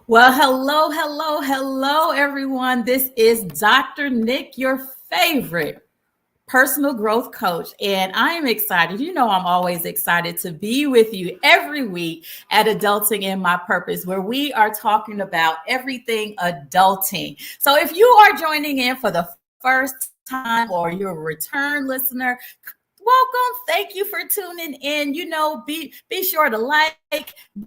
Well, hello, everyone. This is Dr. Nick, your favorite personal growth coach. And I am excited. You know, I'm always excited to be with you every week at Adulting in My Purpose, where we are talking about everything adulting. So if you are joining in for the first time or you're a return listener, welcome. Thank you for tuning in. Be sure to like,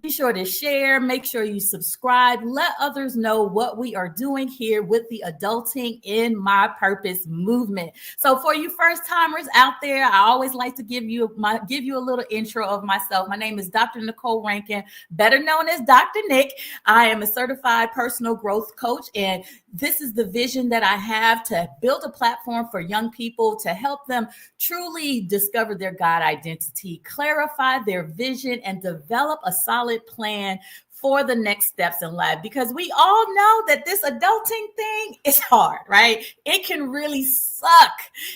be sure to share, make sure you subscribe, let others know what we are doing here with the Adulting in My Purpose movement. So for you first timers out there, I always like to give you a little intro of myself. My name is Dr. Nicole Rankin, better known as Dr. Nick. I am a certified personal growth coach, and this is the vision that I have to build a platform for young people to help them truly discover their God identity, clarify their vision, and develop a solid plan for the next steps in life. Because we all know that this adulting thing is hard, right? It can really suck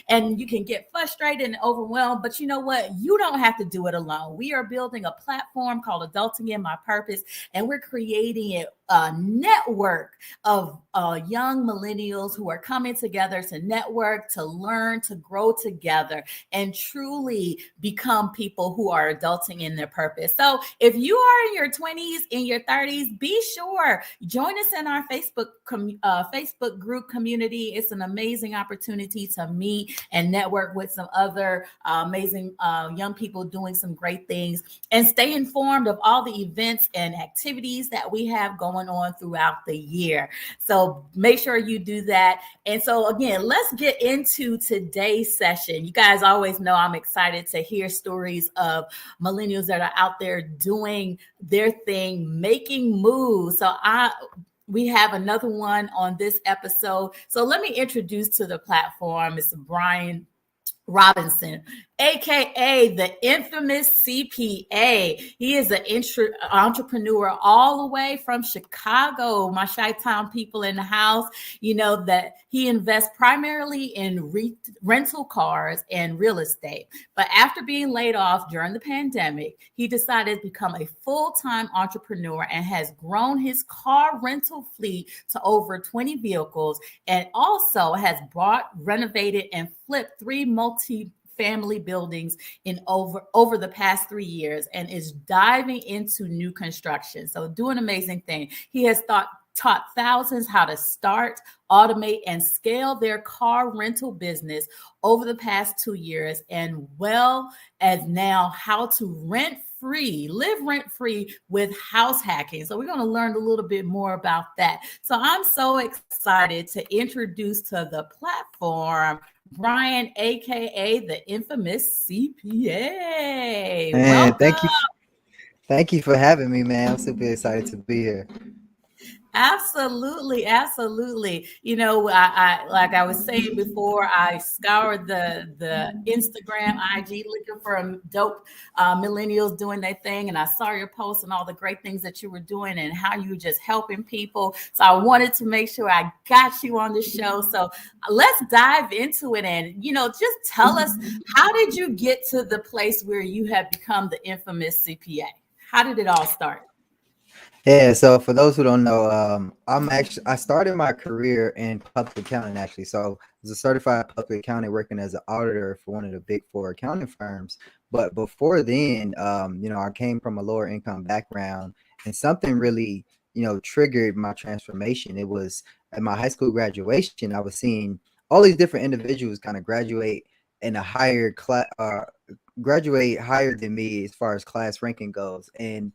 and you can get frustrated and overwhelmed. But you know what? You don't have to do it alone. We are building a platform called Adulting in My Purpose, and we're creating a network of young millennials who are coming together to network, to learn, to grow together, and truly become people who are adulting in their purpose. So if you are in your 20s, in your 30s, be sure join us in our Facebook group community. It's an amazing opportunity to meet and network with some other amazing young people doing some great things, and stay informed of all the events and activities that we have going on throughout the year. So make sure you do that. And so again, let's get into today's session. You guys always know I'm excited to hear stories of millennials that are out there doing their thing, making moves. We have another one on this episode. So let me introduce to the platform Mr. Brian Robinson, aka the infamous CPA. He is an entrepreneur all the way from Chicago. My Chi-Town people in the house, you know that he invests primarily in rental cars and real estate. But after being laid off during the pandemic, he decided to become a full-time entrepreneur and has grown his car rental fleet to over 20 vehicles, and also has bought, renovated, and flipped 3 multi-family buildings in over the past 3 years, and is diving into new construction. So doing amazing thing. He has taught thousands how to start, automate, and scale their car rental business over the past 2 years, and well as now how to live rent free with Househacking. So we're going to learn a little bit more about that. So I'm so excited to introduce to the platform Brian, aka the infamous CPA. Man, Welcome. thank you for having me, man. I'm super excited to be here. Absolutely. You know, I like I was saying before, I scoured the Instagram, IG, looking for dope millennials doing their thing, and I saw your posts and all the great things that you were doing and how you were just helping people. So I wanted to make sure I got you on the show. So let's dive into it, and just tell us, how did you get to the place where you have become the infamous CPA? How did it all start? Yeah, so for those who don't know, I started my career in public accounting actually. So I was a certified public accountant working as an auditor for one of the big four accounting firms. But before then, I came from a lower income background, and something really, triggered my transformation. It was at my high school graduation. I was seeing all these different individuals kind of graduate in a higher class, graduate higher than me as far as class ranking goes. And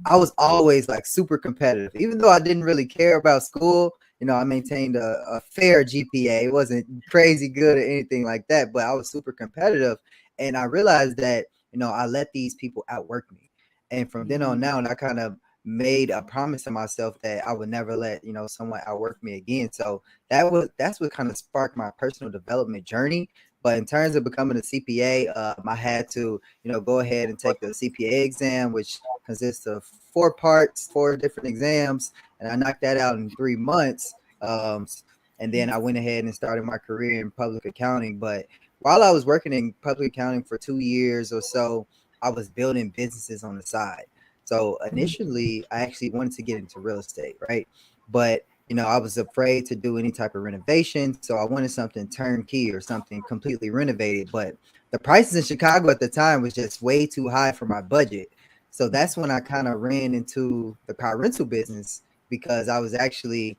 I was always like super competitive, even though I didn't really care about school. I maintained a fair GPA. It wasn't crazy good or anything like that, but I was super competitive. And I realized that, I let these people outwork me. And from then on out, I kind of made a promise to myself that I would never let, someone outwork me again. So that's what kind of sparked my personal development journey. But in terms of becoming a CPA, I had to, go ahead and take the CPA exam, which consists of 4 parts, 4 different exams, and I knocked that out in 3 months. And then I went ahead and started my career in public accounting. But while I was working in public accounting for 2 years or so, I was building businesses on the side. So Mhm. initially, I actually wanted to get into real estate, right? But I was afraid to do any type of renovation, so I wanted something turnkey or something completely renovated. But the prices in Chicago at the time was just way too high for my budget. So that's when I kind of ran into the car rental business because I was actually,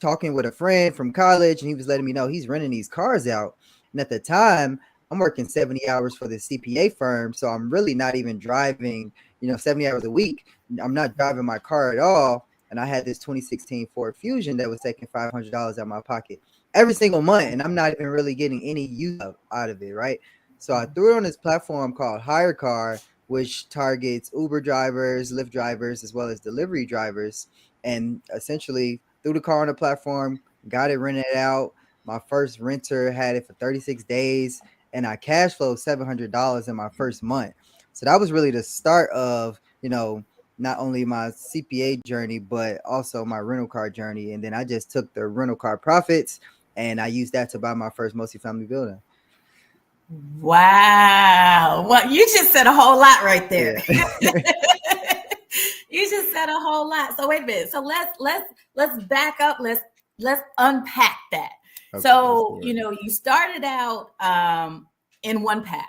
talking with a friend from college and he was letting me know he's renting these cars out. And at the time, I'm working 70 hours for the CPA firm. So I'm really not even driving, 70 hours a week. I'm not driving my car at all. And I had this 2016 Ford Fusion that was taking $500 out of my pocket every single month. And I'm not even really getting any use out of it, right? So I threw it on this platform called Hire Car, which targets Uber drivers, Lyft drivers, as well as delivery drivers. And essentially threw the car on the platform, got it rented out. My first renter had it for 36 days, and I cash flowed $700 in my first month. So that was really the start of, not only my CPA journey, but also my rental car journey. And then I just took the rental car profits and I used that to buy my first multifamily building. Wow. Well, you just said a whole lot right there. Yeah. You just said a whole lot. So wait a minute. So let's back up. Let's unpack that. Okay, let's So, do it. you started out in one path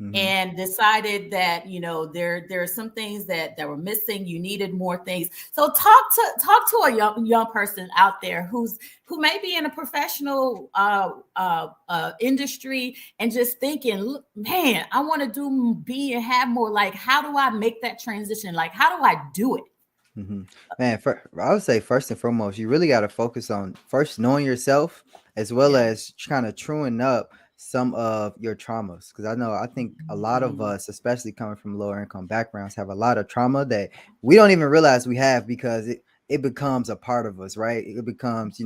Mm-hmm. and decided that there are some things that were missing. You needed more things. So talk to a young person out there who may be in a professional industry and just thinking, "Look, man, I want to do be and have more. Like, how do I make that transition? Like, how do I do it?" Mm-hmm. Man, I would say first and foremost, you really got to focus on first knowing yourself as well Yeah. as kind of truing up some of your traumas. Because I think a lot of Mhm. us, especially coming from lower income backgrounds, have a lot of trauma that we don't even realize we have because it becomes a part of us, right? It becomes,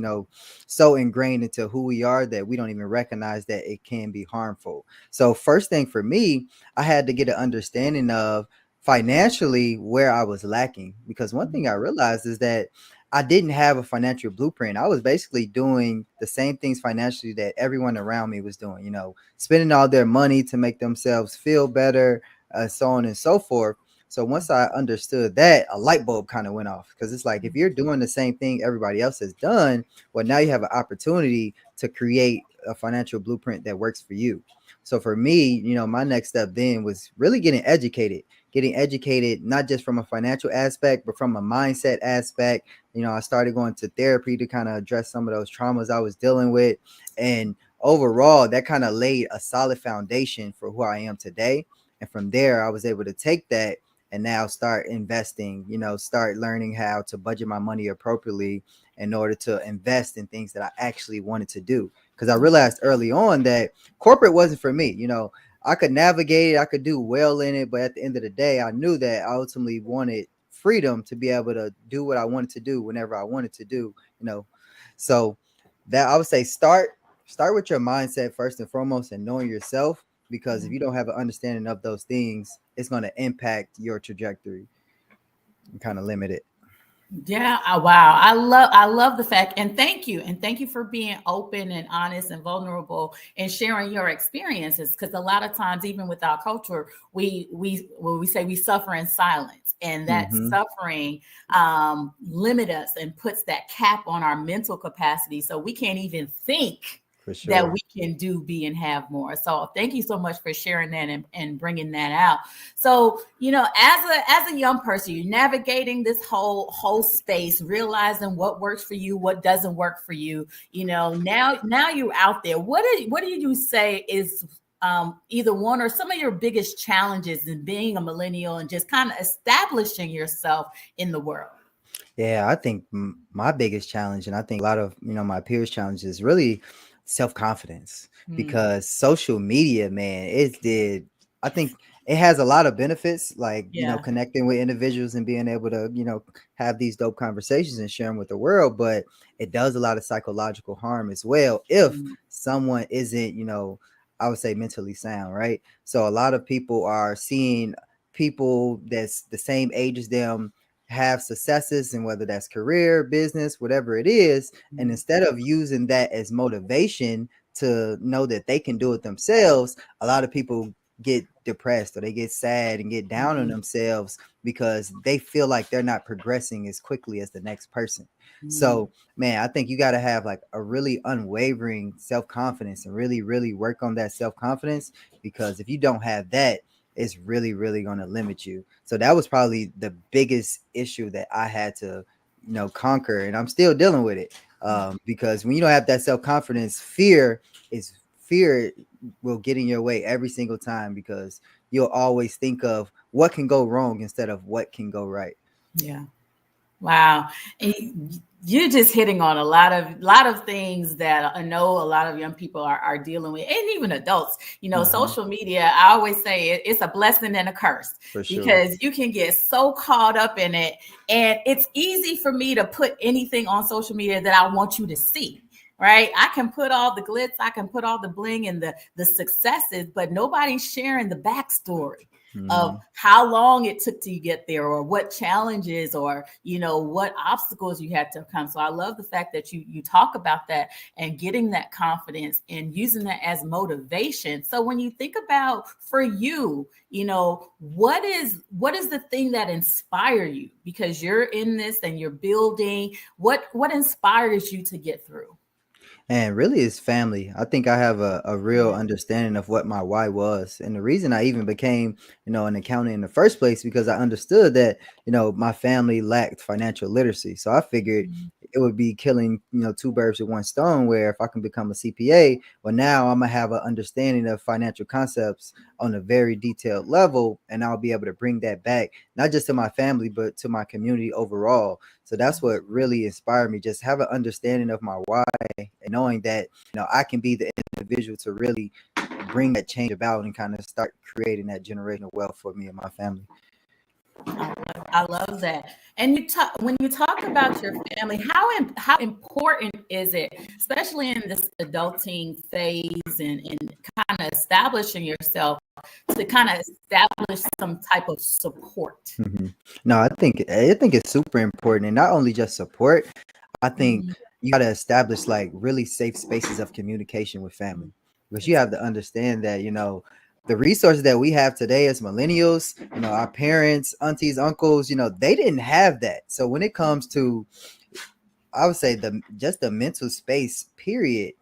so ingrained into who we are that we don't even recognize that it can be harmful. So, first thing for me, I had to get an understanding of financially where I was lacking. Because one thing I realized is that I didn't have a financial blueprint. I was basically doing the same things financially that everyone around me was doing, spending all their money to make themselves feel better, so on and so forth. So once I understood that, a light bulb kind of went off because it's like if you're doing the same thing everybody else has done, well, now you have an opportunity to create a financial blueprint that works for you. So for me, my next step then was really getting educated, not just from a financial aspect, but from a mindset aspect. I started going to therapy to kind of address some of those traumas I was dealing with. And overall, that kind of laid a solid foundation for who I am today. And from there, I was able to take that and now start investing, start learning how to budget my money appropriately in order to invest in things that I actually wanted to do. Because I realized early on that corporate wasn't for me. I could navigate it, I could do well in it, but at the end of the day, I knew that I ultimately wanted freedom to be able to do what I wanted to do whenever I wanted to do, you know. So that I would say start with your mindset first and foremost and knowing yourself, because if you don't have an understanding of those things, it's going to impact your trajectory and kind of limit it. Yeah, wow. I love the fact, and thank you for being open and honest and vulnerable and sharing your experiences, because a lot of times even with our culture, we say we suffer in silence, and that Mm-hmm. suffering limit us and puts that cap on our mental capacity, so we can't even think For that we sure. can do, be, and have more. So thank you so much for sharing that and bringing that out. So, as a young person, you're navigating this whole space, realizing what works for you, what doesn't work for you. Now you're out there. What do you say is either one or some of your biggest challenges in being a millennial and just kind of establishing yourself in the world? Yeah, I think my biggest challenge, and I think a lot of my peers' challenge, is really self confidence. Mm, Because social media, man, it did. I think it has a lot of benefits, like yeah. connecting with individuals and being able to have these dope conversations and share them with the world. But it does a lot of psychological harm as well if Mm, someone isn't, I would say mentally sound, right? So a lot of people are seeing people that's the same age as them have successes, and whether that's career, business, whatever it is. And mm, instead of using that as motivation to know that they can do it themselves, a lot of people get depressed or they get sad and get down on Mhm. themselves because they feel like they're not progressing as quickly as the next person. Mhm. So, man, I think you got to have like a really unwavering self-confidence and really, really work on that self-confidence, because if you don't have that, it's really, really going to limit you. So that was probably the biggest issue that I had to, conquer, and I'm still dealing with it. Because when you don't have that self-confidence, fear will get in your way every single time, because you'll always think of what can go wrong instead of what can go right. Yeah. Wow. And you're just hitting on a lot of things that I know a lot of young people are dealing with, and even adults. Hmm. Social media, I always say it's a blessing and a curse, For sure. because you can get so caught up in it. And it's easy for me to put anything on social media that I want you to see. Right. I can put all the glitz, I can put all the bling and the successes, but nobody's sharing the backstory of Hmm. how long it took to get there, or what challenges, or what obstacles you had to come. So I love the fact that you talk about that, and getting that confidence and using that as motivation. So when you think about, for you, what is the thing that inspires you, because you're in this and you're building, what inspires you to get through? And really, it's family. I think I have a real Yeah. understanding of what my why was. And the reason I even became, an accountant in the first place, because I understood that, my family lacked financial literacy. So I figured it would be killing, two birds with one stone, where if I can become a CPA, well, now I'm going to have an understanding of financial concepts on a very detailed level. And I'll be able to bring that back, not just to my family, but to my community overall. So that's what really inspired me. Just have an understanding of my why, and knowing that I can be the individual to really bring that change about and kind of start creating that generational wealth for me and my family. I love that. And when you talk about your family, how important is it, especially in this adulting phase, and kind of establishing yourself, to kind of establish some type of support? Hmm. No, I think it's super important, and not only just support. I think Mhm. you got to establish like really safe spaces of communication with family, because you That's have to understand that the resources that we have today as millennials, our parents, aunties, uncles, they didn't have that. So when it comes to, I would say, the mental space, period.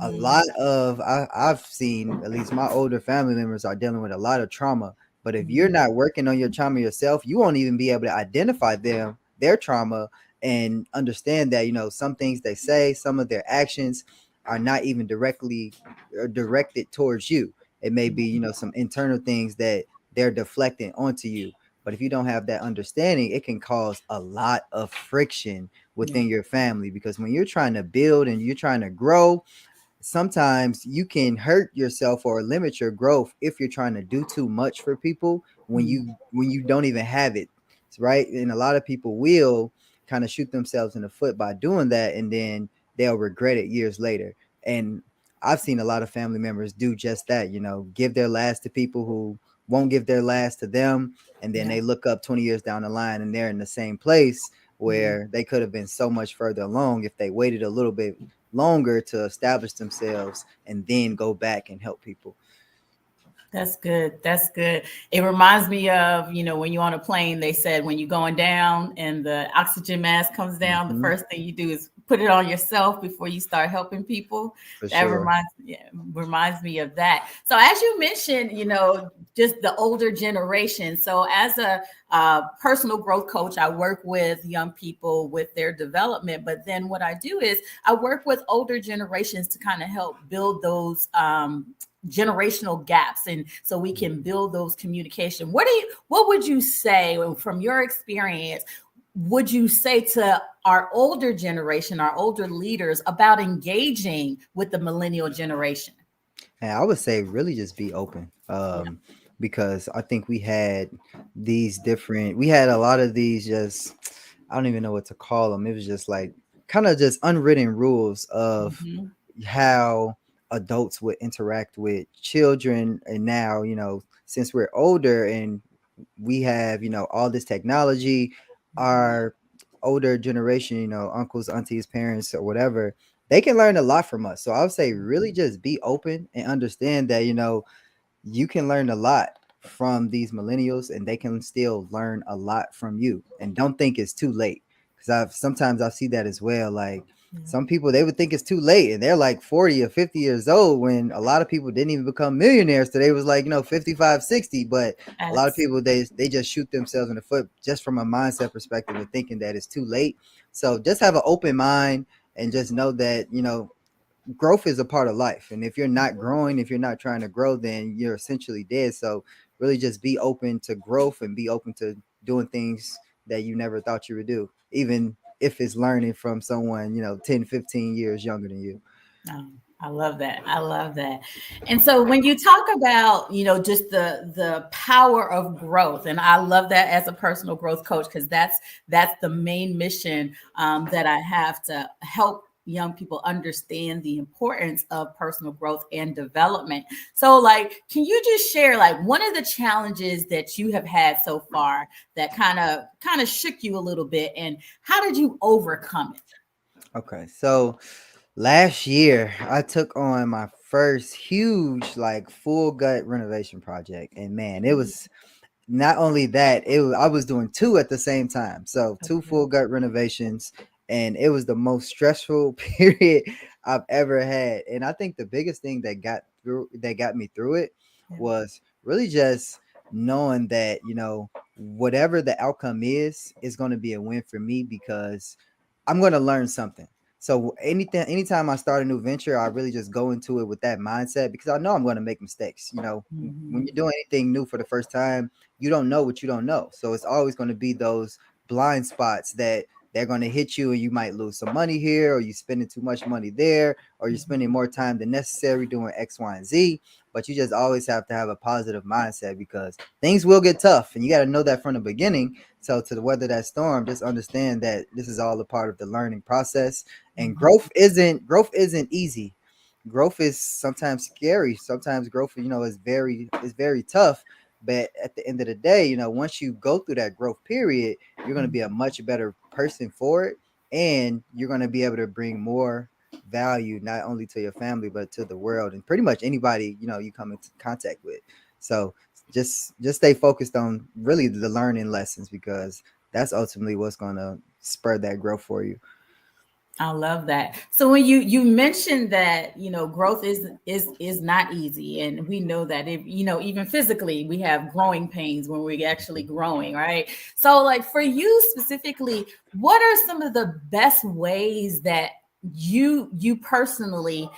A Mhm. lot of I've seen, at least my older family members are dealing with a lot of trauma. But if you're Mhm. not working on your trauma yourself, you won't even be able to identify their trauma, and understand that some things they say, some of their actions are not even directly directed towards you. It may be some internal things that they're deflecting onto you. But if you don't have that understanding, it can cause a lot of friction Yeah. within your family, because when you're trying to build and you're trying to grow, sometimes you can hurt yourself or limit your growth if you're trying to do too much for people when Mhm. you don't even have it, right? And a lot of people will kind of shoot themselves in the foot by doing that, and then they'll regret it years later. And I've seen a lot of family members do just that, give their last to people who won't give their last to them, and then Yeah. they look up 20 years down the line and they're in the same place Mhm. where they could have been so much further along if they waited a little bit longer to establish themselves and then go back and help people. That's good. That's good. It reminds me of, when you're on a plane, they said when you're going down and the oxygen mask comes down, the Hmm. first thing you do is put it on yourself before you start helping people. For That sure. reminds me of that. So as you mentioned, just the older generation. So as a personal growth coach, I work with young people with their development. But then what I do is I work with older generations to kind of help build those generational gaps, and so we can build those communication. What would you say, from your experience, would you say to our older generation, our older leaders, about engaging with the millennial generation? And I would say really just be open. Yeah. Because I think we had a lot of these, just, I don't even know what to call them. It was just like kind of just unwritten rules of Mhm. how adults would interact with children. And now, since we're older and we have, all this technology, our older generation, uncles, aunties, parents, or whatever, they can learn a lot from us. So I would say really just be open and understand that, you can learn a lot from these millennials, and they can still learn a lot from you. And don't think it's too late, because I see that as well. Like Yeah. some people, they would think it's too late, and they're like 40 or 50 years old, when a lot of people didn't even become millionaires. So they was like, 55, 60. But a lot of That's people, they just shoot themselves in the foot just from a mindset perspective of thinking that it's too late. So just have an open mind, and just know that growth is a part of life. And if you're not growing, if you're not trying to grow, then you're essentially dead. So really just be open to growth, and be open to doing things that you never thought you would do, even if it's learning from someone 10, 15 years younger than you. Oh, I love that. I love that. And so when you talk about, just the power of growth, and I love that as a personal growth coach, because that's the main mission that I have, to help young people understand the importance of personal growth and development. So like, can you just share like one of the challenges that you have had so far that kind of shook you a little bit, and how did you overcome it? Okay, so last year I took on my first huge, like, full gut renovation project, and man, it was not only that, I was doing two at the same time. So two Okay. full gut renovations, and it was the most stressful period I've ever had. And I think the biggest thing that got me through it Yeah. was really just knowing that, whatever the outcome is going to be a win for me, because I'm going to learn something. So anytime I start a new venture, I really just go into it with that mindset, because I know I'm going to make mistakes. When Mhm. you're doing anything new for the first time, you don't know what you don't know. So it's always going to be those blind spots that they're going to hit you, and you might lose some money here, or you spending too much money there, or you're spending more time than necessary doing X, Y, and Z. But you just always have to have a positive mindset, because things will get tough, and you got to know that from the beginning. So to weather that storm, just understand that this is all a part of the learning process, and Mhm. growth isn't easy. Growth is sometimes scary. Sometimes growth, is very tough. But at the end of the day, once you go through that growth period, you're going to be a much better person for it. And you're going to be able to bring more value, not only to your family, but to the world, and pretty much anybody, you come into contact with. So just stay focused on really the learning lessons, because that's ultimately what's going to spur that growth for you. I love that. So when you mentioned that, growth is not easy, and we know that, if even physically we have growing pains when we're actually growing, right? So like for you specifically, what are some of the best ways that you personally,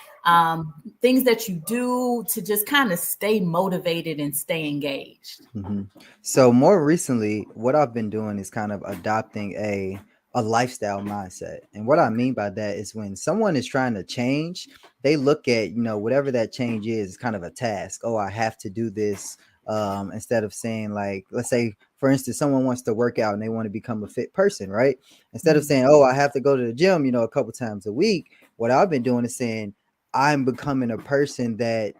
things that you do to just kind of stay motivated and stay engaged? hmm So more recently, what I've been doing is kind of adopting a lifestyle mindset. And what I mean by that is, when someone is trying to change, they look at, whatever that change is kind of a task. Oh, I have to do this. Instead of saying, like, let's say, for instance, someone wants to work out and they want to become a fit person, right? Instead of saying, oh, I have to go to the gym, a couple times a week, what I've been doing is saying, I'm becoming a person that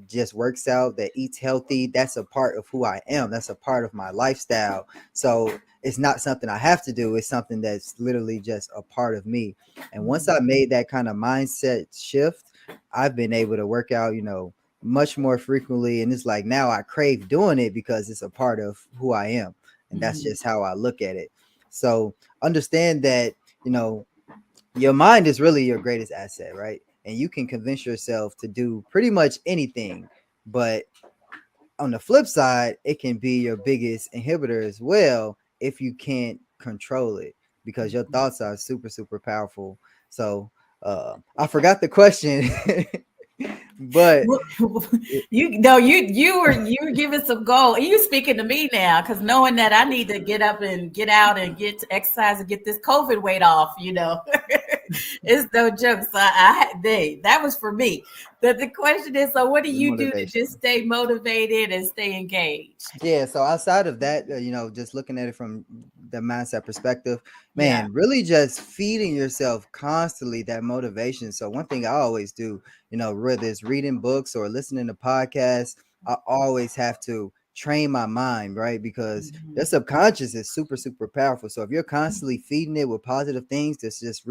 just works out, that eats healthy. That's a part of who I am. That's a part of my lifestyle. So it's not something I have to do. It's something that's literally just a part of me. And once I made that kind of mindset shift, I've been able to work out, much more frequently. And it's like, now I crave doing it, because it's a part of who I am. And that's Mhm. just how I look at it. So understand that, your mind is really your greatest asset, right? And you can convince yourself to do pretty much anything. But on the flip side, it can be your biggest inhibitor as well, if you can't control it, because your thoughts are super, super powerful. So I forgot the question, but Well, you know, you were giving some gold. You speaking to me now, because knowing that I need to get up and get out and get to exercise and get this COVID weight off, it's no joke. So that was for me. The question is, so what do the you do to just motivation. stay motivated and stay engaged? Yeah, so outside of that, just looking at it from the mindset perspective, Yeah. man, really just feeding yourself constantly that motivation. So one thing I always do, whether it's reading books or listening to podcasts, I always have to train my mind, right? Because your Mhm. subconscious is super, super powerful. So if you're constantly feeding it with positive things, that's just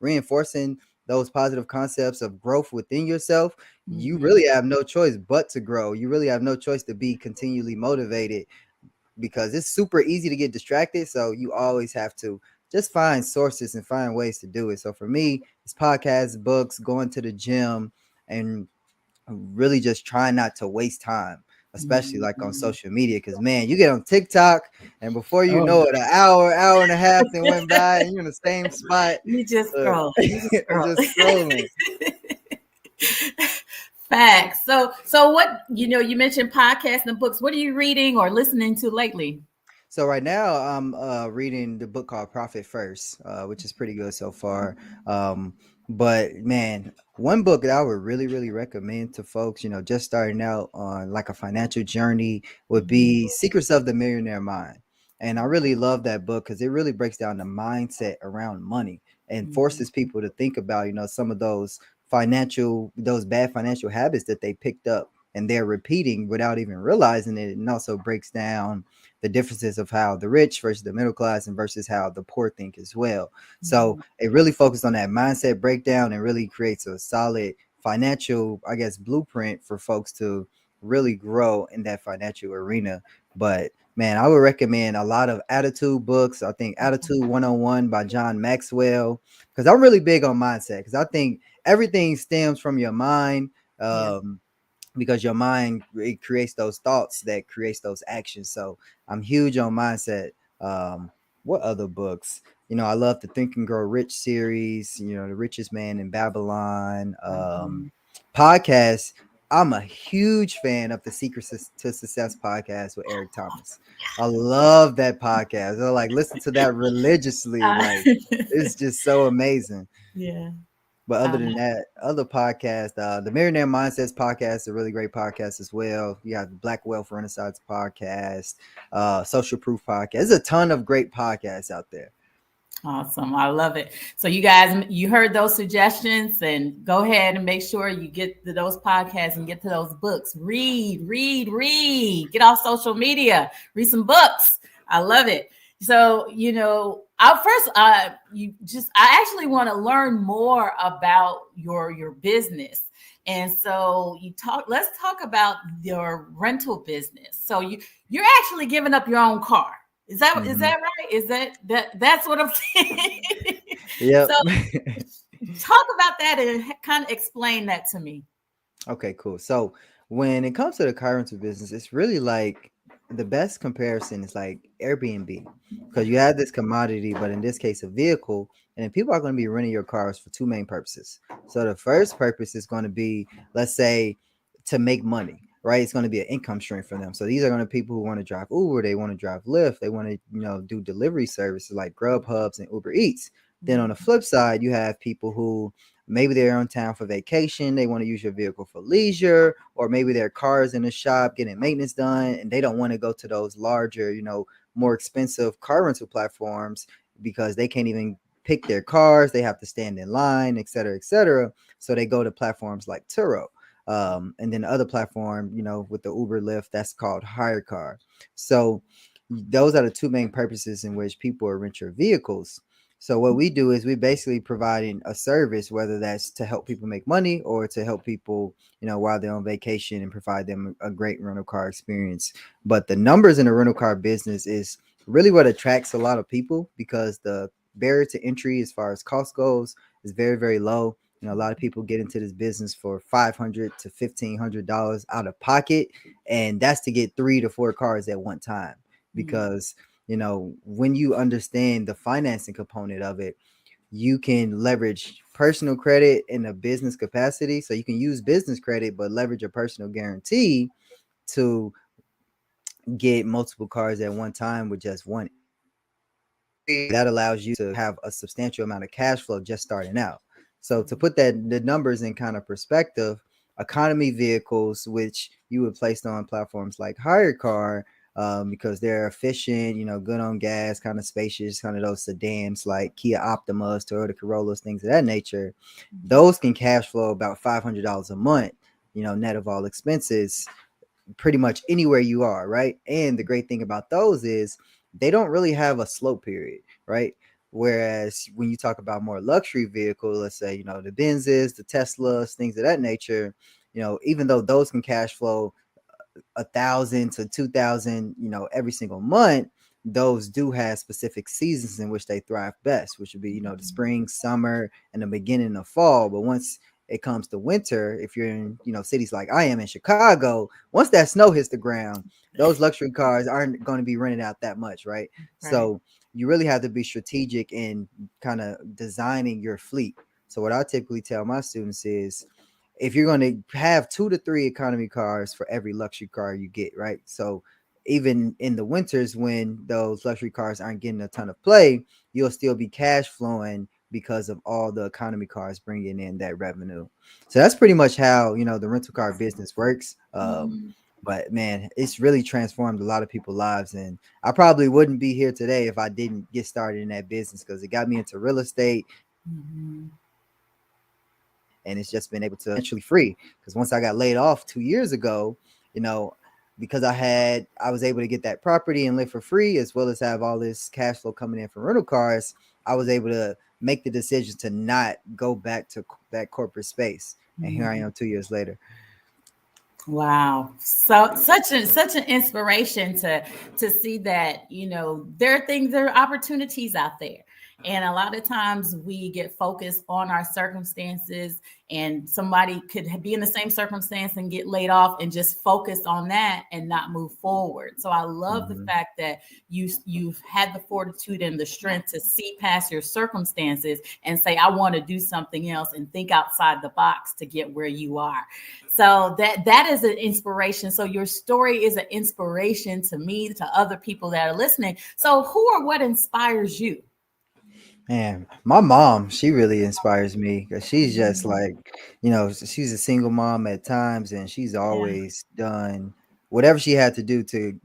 reinforcing those positive concepts of growth within yourself, you Mhm. really have no choice but to grow. You really have no choice to be continually motivated, because it's super easy to get distracted. So you always have to just find sources and find ways to do it. So for me, it's podcasts, books, going to the gym, and really just trying not to waste time, especially like on Mhm. social media. Because man, you get on TikTok, and before you Oh, know it, an hour and a half then went by, and you're in the same spot, you just scroll. You just scroll. just scrolling. Facts. So what, you mentioned podcasts and books. What are you reading or listening to lately? So right now I'm reading the book called Profit First, which is pretty good so far. Um, but man, one book that I would really recommend to folks, just starting out on like a financial journey, would Mhm. be Secrets of the Millionaire Mind. And I really love that book because it really breaks down the mindset around money and Mhm. forces people to think about, some of those bad financial habits that they picked up and they're repeating without even realizing it. And also breaks down the differences of how the rich versus the middle class and versus how the poor think as well. So Mhm. it really focused on that mindset breakdown and really creates a solid financial, I guess, blueprint for folks to really grow in that financial arena. But man, I would recommend a lot of attitude books. I think Attitude 101 by John Maxwell, because I'm really big on mindset, because I think everything stems from your mind. Yeah. Because your mind, it creates those thoughts that creates those actions. So I'm huge on mindset. What other books? I love the Think and Grow Rich series, The Richest Man in Babylon. Mhm. Podcasts, I'm a huge fan of the Secrets to Success podcast with Eric Thomas. I love that podcast. I like listen to that religiously. Uh, Like, it's just so amazing. yeah. But other Uh, than that, other podcasts, the Millionaire Mindsets podcast is a really great podcast as well. You have the Black Wealth Renaissance podcast, Social Proof podcast. There's a ton of great podcasts out there. Awesome. I love it. So you guys, you heard those suggestions, and go ahead and make sure you get to those podcasts and get to those books. Read. Get off social media. Read some books. I love it. So, I actually want to learn more about your business. And so let's talk about your rental business. So you're actually giving up your own car. Is Mhm. that right? That's what I'm saying? So Yep. talk about that and kind of explain that to me. Okay, cool. So when it comes to the car rental business, it's really like the best comparison is like Airbnb, because you have this commodity, but in this case, a vehicle, and then people are going to be renting your cars for two main purposes. So the first purpose is going to be, let's say, to make money, right? It's going to be an income stream for them. So these are going to be people who want to drive Uber, they want to drive Lyft, they want to, do delivery services like Grubhubs and Uber Eats. Then on the flip side, you have people who maybe they're in town for vacation, they want to use your vehicle for leisure, or maybe their car is in the shop getting maintenance done and they don't want to go to those larger, more expensive car rental platforms because they can't even pick their cars, they have to stand in line, etc., etc. So they go to platforms like Turo. And then the other platform, with the Uber Lyft, that's called Hire Car. So those are the two main purposes in which people rent your vehicles. So what we do is we basically providing a service, whether that's to help people make money or to help people, while they're on vacation, and provide them a great rental car experience. But the numbers in the rental car business is really what attracts a lot of people, because the barrier to entry as far as cost goes is very low. A lot of people get into this business for $500 to $1,500 out of pocket, and that's to get 3 to 4 cars at one time. Because when you understand the financing component of it, you can leverage personal credit in a business capacity. So you can use business credit, but leverage a personal guarantee to get multiple cars at one time with just one entry. That allows you to have a substantial amount of cash flow just starting out. So to put the numbers in kind of perspective, economy vehicles, which you would place on platforms like Hire Car, because they're efficient, good on gas, kind of spacious, kind of those sedans like Kia Optimas, Toyota Corollas, things of that nature. Those can cash flow about $500 a month, net of all expenses, pretty much anywhere you are, right? And the great thing about those is they don't really have a slow period, right? Whereas when you talk about more luxury vehicles, let's say, the Benzes, the Teslas, things of that nature, even though those can cash flow 1,000 to 2,000, every single month, those do have specific seasons in which they thrive best, which would be, the spring, summer, and the beginning of fall. But once it comes to winter, if you're in, cities like I am in Chicago, once that snow hits the ground, those luxury cars aren't going to be rented out that much, right? Right. So you really have to be strategic in kind of designing your fleet. So what I typically tell my students is, if you're going to have 2 to 3 economy cars for every luxury car you get, right? So even in the winters when those luxury cars aren't getting a ton of play, you'll still be cash flowing because of all the economy cars bringing in that revenue. So that's pretty much how, the rental car business works. Mhm. But man, it's really transformed a lot of people's lives. And I probably wouldn't be here today if I didn't get started in that business, because it got me into real estate. Mhm. And it's just been able to financially free, because once I got laid off 2 years ago, you know because I was able to get that property and live for free, as well as have all this cash flow coming in from rental cars. I was able to make the decision to not go back to that corporate space, and here I Mhm. am 2 years later. Wow. So such an inspiration to see that, there are things, there are opportunities out there. And a lot of times we get focused on our circumstances, and somebody could be in the same circumstance and get laid off and just focus on that and not move forward. So I love the Hmm. fact that you've had the fortitude and the strength to see past your circumstances and say, I want to do something else and think outside the box to get where you are. So that is an inspiration. So your story is an inspiration to me, to other people that are listening. So who or what inspires you? Man, my mom, she really inspires me, because she's just Mhm. like, she's a single mom at times, and she's Yeah. always done whatever she had to do to,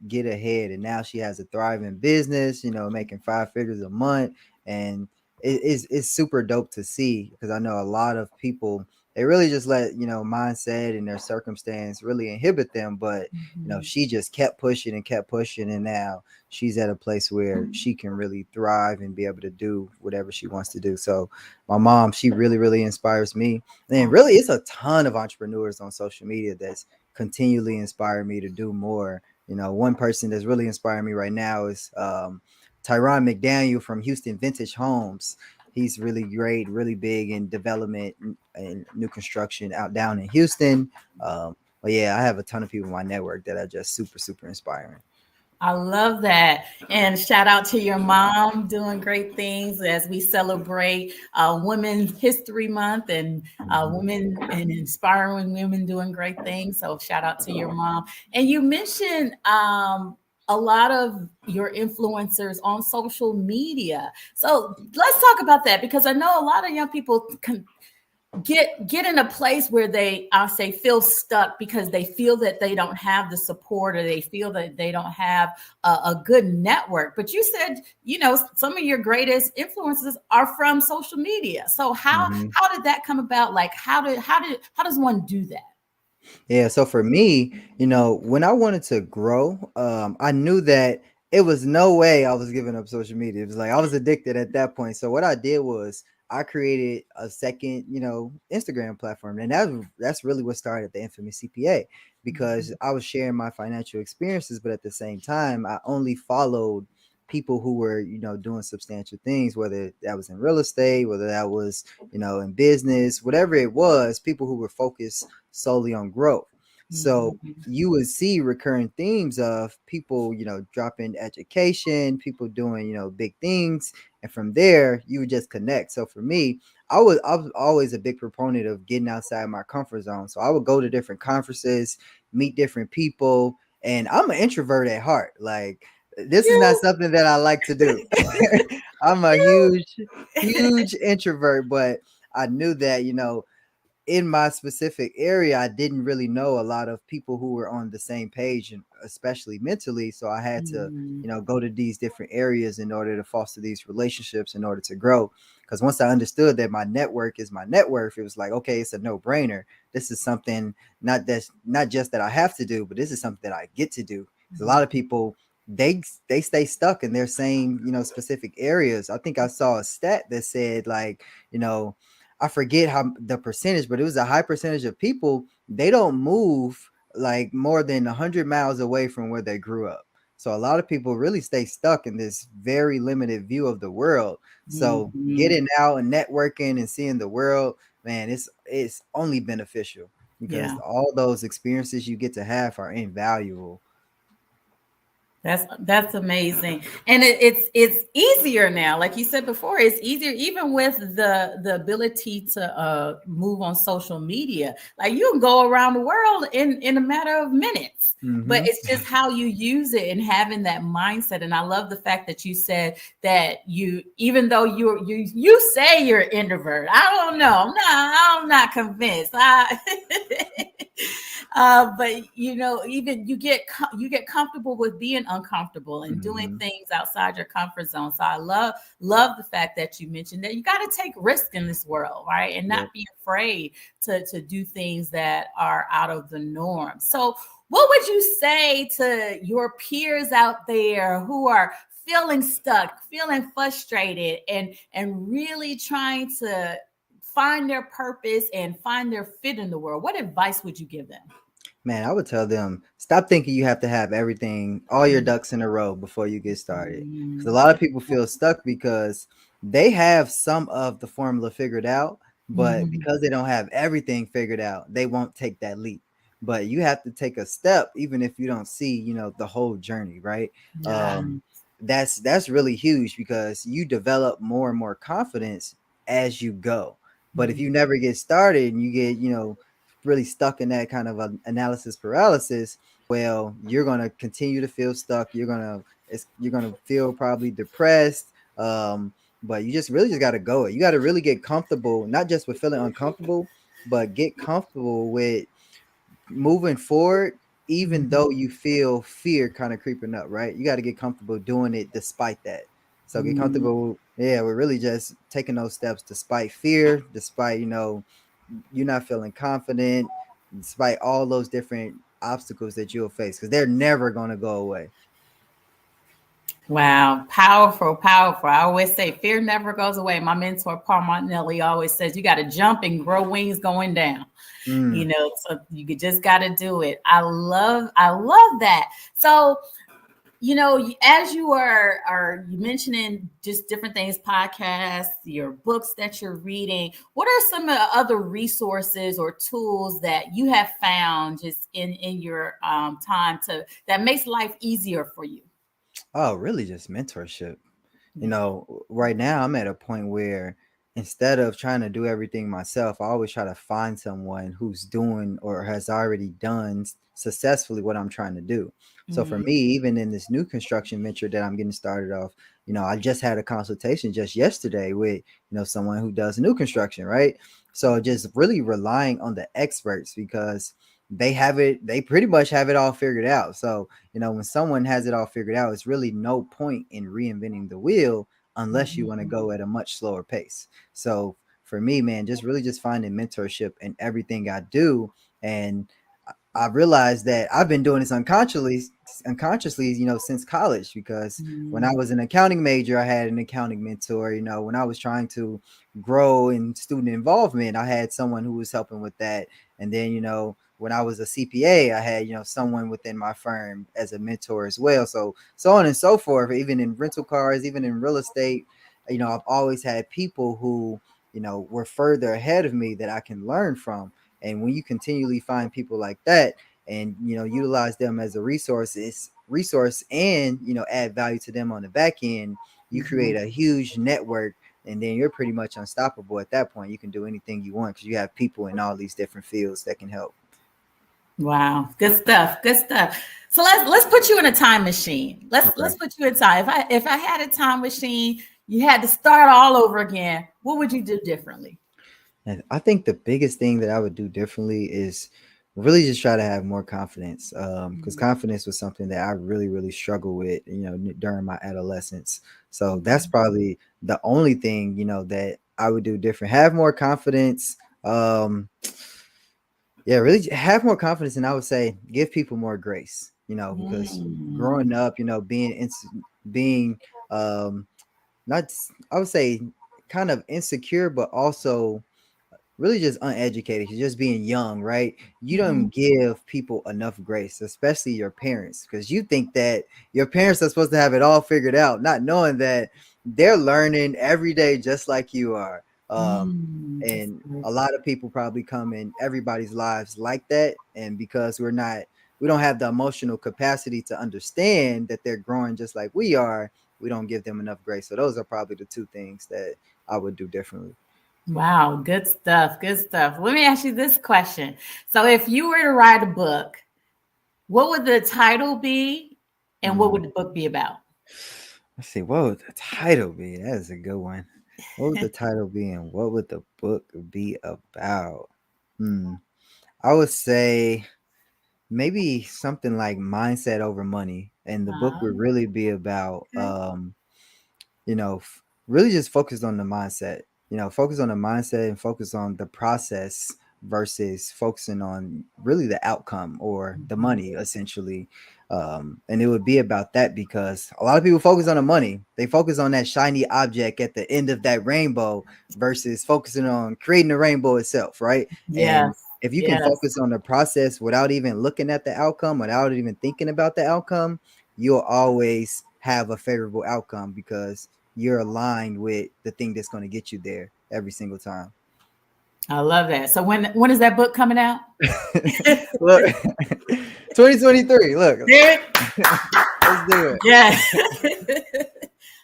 get ahead. And now she has a thriving business, making 5 figures a month. And it's super dope to see, because I know a lot of people, they really just let, mindset and their circumstance really inhibit them. But, Mhm. she just kept pushing and kept pushing. And now she's at a place where she can really thrive and be able to do whatever she wants to do. So my mom, she really, really inspires me. And Oh, really, it's a ton of entrepreneurs on social media that's continually inspiring me to do more. One person that's really inspiring me right now is Tyron McDaniel from Houston Vintage Homes. He's really great, really big in development and new construction out down in Houston. But yeah, I have a ton of people in my network that are just super, super inspiring. I love that. And shout out to your mom doing great things as we celebrate Women's History Month and Mhm. women and inspiring women doing great things. So shout out to your mom. And you mentioned a lot of your influencers on social media. So let's talk about that, because I know a lot of young people get in a place where they, I'll say, feel stuck because they feel that they don't have the support, or they feel that they don't have a good network. But you said, some of your greatest influences are from social media. So Mhm. how did that come about? Like how does one do that? Yeah, so for me, when I wanted to grow, I knew that it was no way I was giving up social media. It was like I was addicted at that point. So what I did was I created a second, Instagram platform, and that's really what started the Infamous CPA, because I was sharing my financial experiences, but at the same time, I only followed people who were, doing substantial things, whether that was in real estate, whether that was, in business, whatever it was, people who were focused solely on growth. So Mhm. you would see recurring themes of people, dropping education, people doing, big things. And from there, you would just connect. So for me, I was always a big proponent of getting outside my comfort zone. So I would go to different conferences, meet different people. And I'm an introvert at heart. Like, this is not You, something that I like to do. I'm a you. huge, huge introvert, but I knew that, in my specific area, I didn't really know a lot of people who were on the same page, and especially mentally. So I had to, Mhm. go to these different areas in order to foster these relationships in order to grow. Because once I understood that my network is my net worth, it was like, okay, it's a no brainer. This is something not just that I have to do, but this is something that I get to do. Because a lot of people they stay stuck in their same, specific areas. I think I saw a stat that said, like, I forget how the percentage, but it was a high percentage of people, they don't move like more than 100 miles away from where they grew up. So a lot of people really stay stuck in this very limited view of the world. So Mhm. getting out and networking and seeing the world, man, it's only beneficial, because Yeah. all those experiences you get to have are invaluable. That's amazing, and it's easier now. Like you said before, it's easier even with the ability to move on social media. Like you can go around the world in a matter of minutes. But Hmm. it's just how you use it and having that mindset. And I love the fact that you said that even though you say you're an introvert, I don't know, I'm not convinced. But even you get comfortable with being uncomfortable and doing Hmm. things outside your comfort zone. So I love the fact that you mentioned that you got to take risk in this world, right? And Yep. not be afraid to do things that are out of the norm. So what would you say to your peers out there who are feeling stuck, feeling frustrated, and really trying to find their purpose and find their fit in the world? What advice would you give them? Man, I would tell them, stop thinking you have to have everything, all your ducks in a row before you get started. Because a Mhm. lot of people feel stuck because they have some of the formula figured out, but Mhm. because they don't have everything figured out, they won't take that leap. But you have to take a step, even if you don't see, the whole journey, right? Yeah. That's really huge, because you develop more and more confidence as you go. But if Mhm. you never get started and you get, really stuck in that kind of analysis paralysis, well, you're gonna continue to feel stuck. You're gonna feel probably depressed. But you just really just gotta go it. You gotta really get comfortable, not just with feeling uncomfortable, but get comfortable with moving forward, even Mhm. though you feel fear kind of creeping up, right? You got to get comfortable doing it despite that. So get Mhm. comfortable, yeah, we're really just taking those steps despite fear, despite, you're not feeling confident, despite all those different obstacles that you'll face, because they're never going to go away. Wow, powerful, powerful. I always say fear never goes away. My mentor, Paul Martinelli, always says you got to jump and grow wings going down. Mm. So just got to do it. I love that. So as you are you mentioning just different things, podcasts, your books that you're reading, what are some of the other resources or tools that you have found just in your time to that makes life easier for you? Oh, really just mentorship. Yeah. Right now I'm at a point where, instead of trying to do everything myself, I always try to find someone who's doing or has already done successfully what I'm trying to do. So for Mm-hmm. me, even in this new construction venture that I'm getting started off, I just had a consultation just yesterday with, someone who does new construction, right? So just really relying on the experts, because they pretty much have it all figured out. So when someone has it all figured out, it's really no point in reinventing the wheel unless you want to go at a much slower pace. So for me, man, just really just finding mentorship in everything I do. And I realized that I've been doing this unconsciously, since college, because when I Mm-hmm. was an accounting major, I had an accounting mentor. When I was trying to grow in student involvement, I had someone who was helping with that. And then, when I was a CPA, I had, someone within my firm as a mentor as well. So on and so forth, even in rental cars, even in real estate, I've always had people who, were further ahead of me that I can learn from. And when you continually find people like that, and utilize them as a resource, and add value to them on the back end, you create a huge network, and then you're pretty much unstoppable at that point. You can do anything you want because you have people in all these different fields that can help. Wow, good stuff. Good stuff. So let's put you in a time machine. Let's Okay. put you in time. If I had a time machine, you had to start all over again. What would you do differently? And I think the biggest thing that I would do differently is really just try to have more confidence. Because confidence was something that I really, really struggled with, during my adolescence. So that's probably the only thing, that I would do different. Have more confidence. Yeah, really have more confidence. And I would say give people more grace. because Mm. growing up, being not, I would say, kind of insecure, but also really just uneducated, just being young, right? You Mhm. don't give people enough grace, especially your parents, because you think that your parents are supposed to have it all figured out, not knowing that they're learning every day just like you are. That's And good. a lot of people probably come in everybody's lives like that, and because we don't have the emotional capacity to understand that they're growing just like we are, we don't give them enough grace. So those are probably the two things that I would do differently. Wow, good stuff. Good stuff. Let me ask you this question. So, if you were to write a book, what would the title be, and what would Hmm. the book be about? Let's see, what would the title be? That is a good one. What would the title be, and what would the book be about? Hmm. I would say maybe something like mindset over money, and the book would Um, really be about okay. really just focus on the mindset, focus on the mindset and focus on the process versus focusing on really the outcome or the Mhm. money, essentially. And it would be about that, because a lot of people focus on the money. They focus on that shiny object at the end of that rainbow versus focusing on creating the rainbow itself, right? And Yes. if you can Yes. focus on the process without even looking at the outcome, without even thinking about the outcome, you'll always have a favorable outcome, because you're aligned with the thing that's going to get you there every single time. I love that. So, when is that book coming out? Look, 2023. Look, Derek? let's do it. Yeah.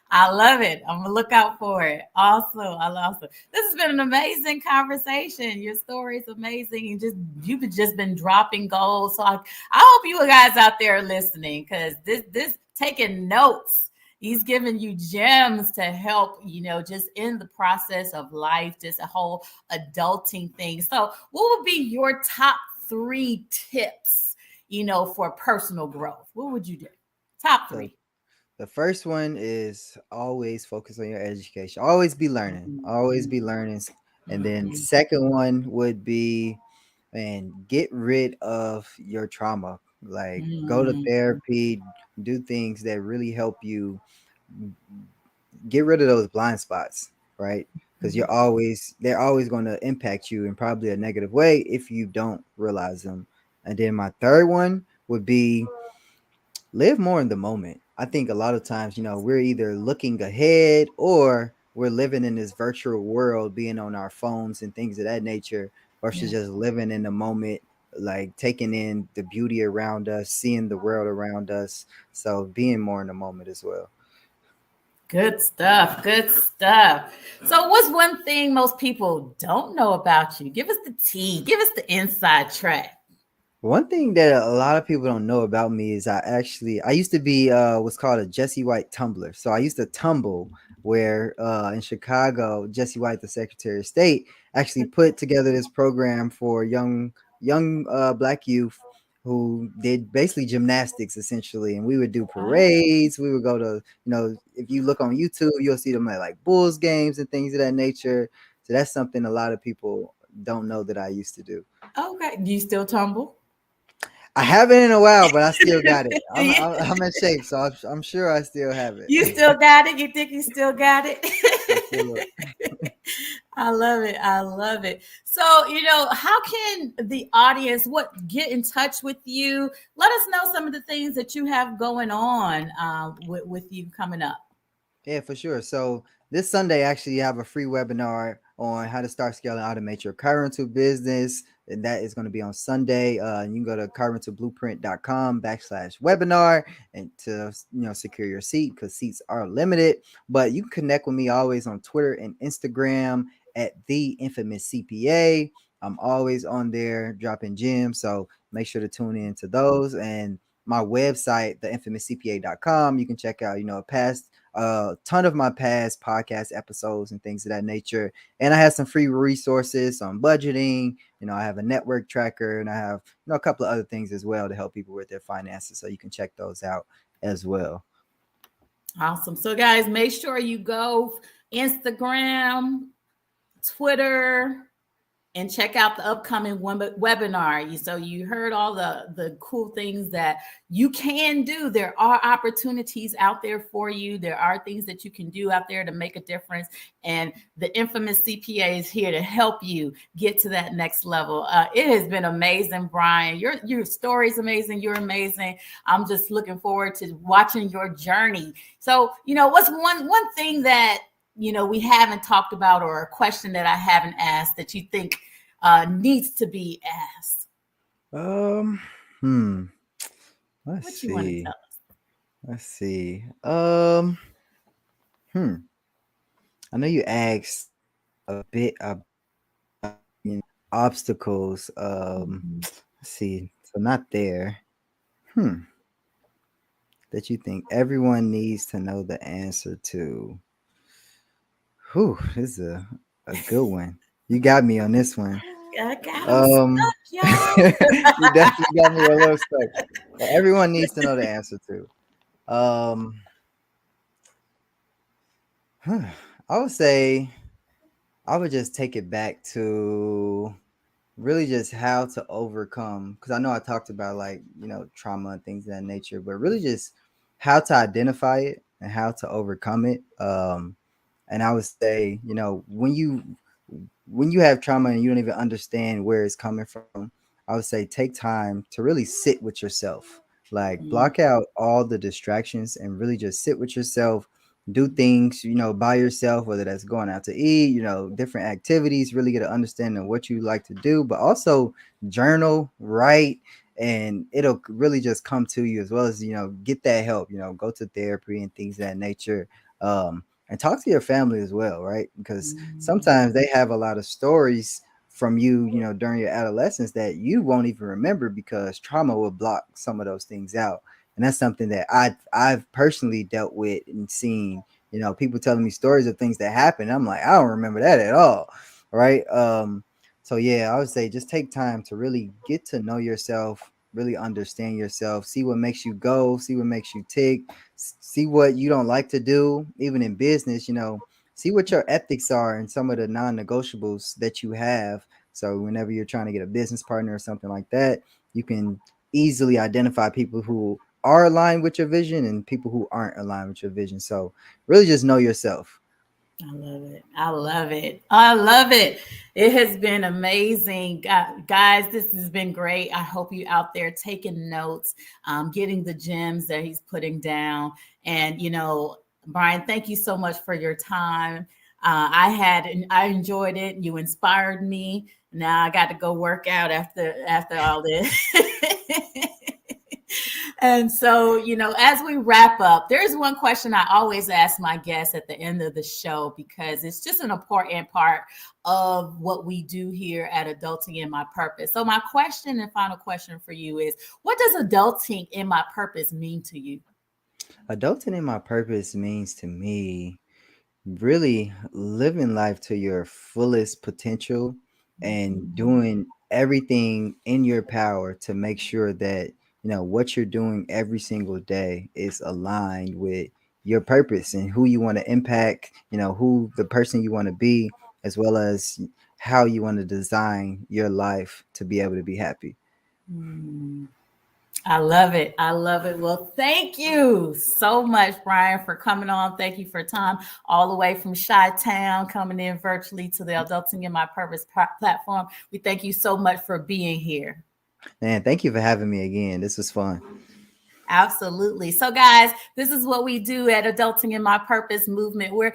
I love it. I'm gonna look out for it. Also, I love it. This has been an amazing conversation. Your story is amazing. You've just been dropping gold. So I hope you guys out there are listening, because this taking notes. He's giving you gems to help, just in the process of life, just a whole adulting thing. So, what would be your top 3 tips, for personal growth? What would you do? Top So 3. the first one is always focus on your education. Always be learning. Always Mhm, be learning. And then mhm, second one would be, and get rid of your trauma. Like, go to mhm, therapy, do things that really help you get rid of those blind spots, right? Because mhm. they're always going to impact you in probably a negative way if you don't realize them. And then my third one would be live more in the moment. I think a lot of times, we're either looking ahead or we're living in this virtual world, being on our phones and things of that nature, versus Yeah. just living in the moment, like taking in the beauty around us, seeing the world around us. So being more in the moment as well. Good stuff. Good stuff. So, what's one thing most people don't know about you? Give us the tea. Give us the inside track. One thing that a lot of people don't know about me is I used to be what's called a Jesse White tumbler. So I used to tumble, where in Chicago, Jesse White, the Secretary of State, actually put together this program for young black youth who did basically gymnastics, essentially. And we would do Wow. parades. We would go to, if you look on YouTube, you'll see them at like Bulls games and things of that nature. So that's something a lot of people don't know that I used to do. Okay. Do you still tumble? I haven't in a while, but I still got it. I'm in shape, so I'm sure I still have it. You still got it? You think you still got For sure. it? I love it. I love it. So, how can the audience get in touch with you? Let us know some of the things that you have going on with you coming up. Yeah, for sure. So this Sunday, actually, you have a free webinar on how to start, scale, and automate your car rental business. And that is going to be on Sunday. And you can go to carrentalblueprint.com/webinar and to secure your seat, because seats are limited. But you can connect with me always on Twitter and Instagram at the Infamous CPA. I'm always on there dropping gems. So make sure to tune in to those. And my website, theinfamouscpa.com, you can check out, past a ton of my past podcast episodes and things of that nature. And I have some free resources on budgeting. I have a network tracker, and I have, a couple of other things as well to help people with their finances. So you can check those out as well. Awesome. So, guys, make sure you go Instagram, Twitter, and check out the upcoming webinar. So you heard all the cool things that you can do. There are opportunities out there for you. There are things that you can do out there to make a difference. And the Infamous CPA is here to help you get to that next level. It has been amazing, Brian. Your story's amazing. You're amazing. I'm just looking forward to watching your journey. So, what's one thing that we haven't talked about, or a question that I haven't asked that you think needs to be asked? Let's What you want to see. tell us? Let's see. I know you asked a bit about obstacles. Let's see. So not there. That you think everyone needs to know the answer to. This is a good one. You got me on this one. I got them stuck, y'all. You definitely got me a little stuck. But everyone needs to know the answer to. I would say I would just take it back to really just how to overcome, because I know I talked about trauma and things of that nature, but really just how to identify it and how to overcome it. And I would say, when you have trauma and you don't even understand where it's coming from, I would say take time to really sit with yourself. Like block out all the distractions and really just sit with yourself, do things, by yourself, whether that's going out to eat, different activities, really get an understanding of what you like to do, but also journal, write, and it'll really just come to you, as well as, get that help, go to therapy and things of that nature. And talk to your family as well, right? Because sometimes they have a lot of stories from you, during your adolescence that you won't even remember, because trauma will block some of those things out. And that's something that I've personally dealt with and seen, people telling me stories of things that happened. I'm like, I don't remember that at all. Right. So yeah, I would say just take time to really get to know yourself, really understand yourself, see what makes you go, see what makes you tick, see what you don't like to do, even in business, see what your ethics are and some of the non-negotiables that you have. So whenever you're trying to get a business partner or something like that, you can easily identify people who are aligned with your vision and people who aren't aligned with your vision. So really just know yourself. I love it. I love it. I love it. It has been amazing. Guys, this has been great. I hope you out there taking notes, getting the gems that he's putting down. And, Brian, thank you so much for your time. I enjoyed it. You inspired me. Now I got to go work out after all this. And so, as we wrap up, there's one question I always ask my guests at the end of the show, because it's just an important part of what we do here at Adulting in My Purpose. So my question and final question for you is, what does adulting in my purpose mean to you? Adulting in my purpose means to me really living life to your fullest potential and doing everything in your power to make sure that what you're doing every single day is aligned with your purpose and who you want to impact, who the person you want to be, as well as how you want to design your life to be able to be happy. I love it. I love it. Well, thank you so much, Brian, for coming on. Thank you for time all the way from Chi-Town, coming in virtually to the Adulting in My Purpose platform. We thank you so much for being here. Man, thank you for having me again. This was fun. Absolutely. So, guys, this is what we do at Adulting in My Purpose movement. We're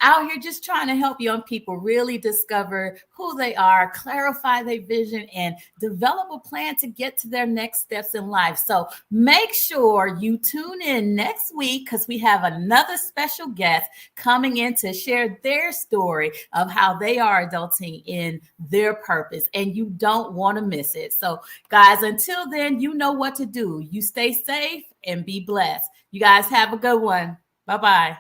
out here just trying to help young people really discover who they are, clarify their vision, and develop a plan to get to their next steps in life. So make sure you tune in next week, because we have another special guest coming in to share their story of how they are adulting in their purpose, and you don't want to miss it. So, guys, until then, you know what to do. You stay safe and be blessed. You guys have a good one. Bye-bye.